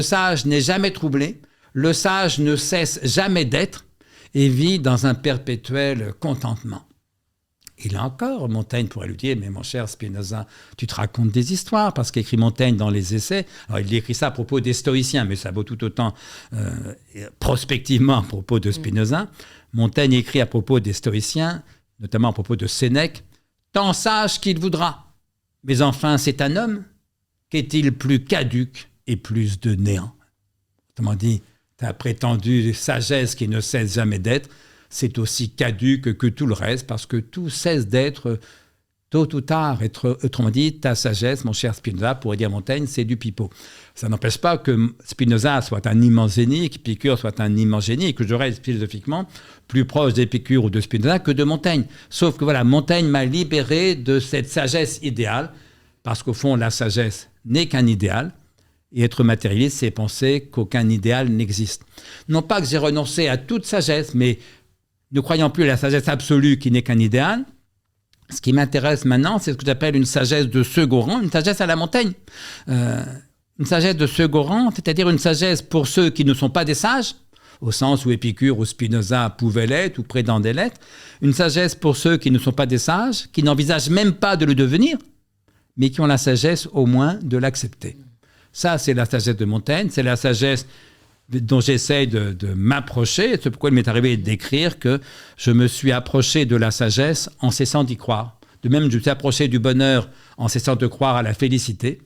Le sage n'est jamais troublé, le sage ne cesse jamais d'être et vit dans un perpétuel contentement. Et là encore, Montaigne pourrait lui dire, mais mon cher Spinoza, tu te racontes des histoires, parce qu'écrit Montaigne dans les Essais, alors il écrit ça à propos des stoïciens, mais ça vaut tout autant prospectivement à propos de Spinoza. Montaigne écrit à propos des stoïciens, notamment à propos de Sénèque, « Tant sage qu'il voudra, mais enfin c'est un homme, qu'est-il plus caduc et plus de néant ?» Autrement dit, ta prétendue sagesse qui ne cesse jamais d'être, c'est aussi caduque que tout le reste, parce que tout cesse d'être tôt ou tard. Autrement dit, ta sagesse, mon cher Spinoza, pourrait dire Montaigne, c'est du pipeau. Ça n'empêche pas que Spinoza soit un immense génie, qu'Épicure soit un immense génie, et que je reste philosophiquement plus proche d'Épicure ou de Spinoza que de Montaigne. Sauf que voilà, Montaigne m'a libéré de cette sagesse idéale, parce qu'au fond, la sagesse n'est qu'un idéal, et être matérialiste, c'est penser qu'aucun idéal n'existe. Non pas que j'ai renoncé à toute sagesse, mais ne croyant plus à la sagesse absolue qui n'est qu'un idéal, ce qui m'intéresse maintenant, c'est ce que j'appelle une sagesse de second rang, une sagesse à la Montaigne. Une sagesse de second rang, c'est-à-dire une sagesse pour ceux qui ne sont pas des sages, au sens où Épicure ou Spinoza pouvaient l'être ou prétendaient l'être, une sagesse pour ceux qui ne sont pas des sages, qui n'envisagent même pas de le devenir, mais qui ont la sagesse au moins de l'accepter. Ça, c'est la sagesse de Montaigne, c'est la sagesse dont j'essaye de m'approcher. C'est pourquoi il m'est arrivé d'écrire que je me suis approché de la sagesse en cessant d'y croire. De même, je me suis approché du bonheur en cessant de croire à la félicité.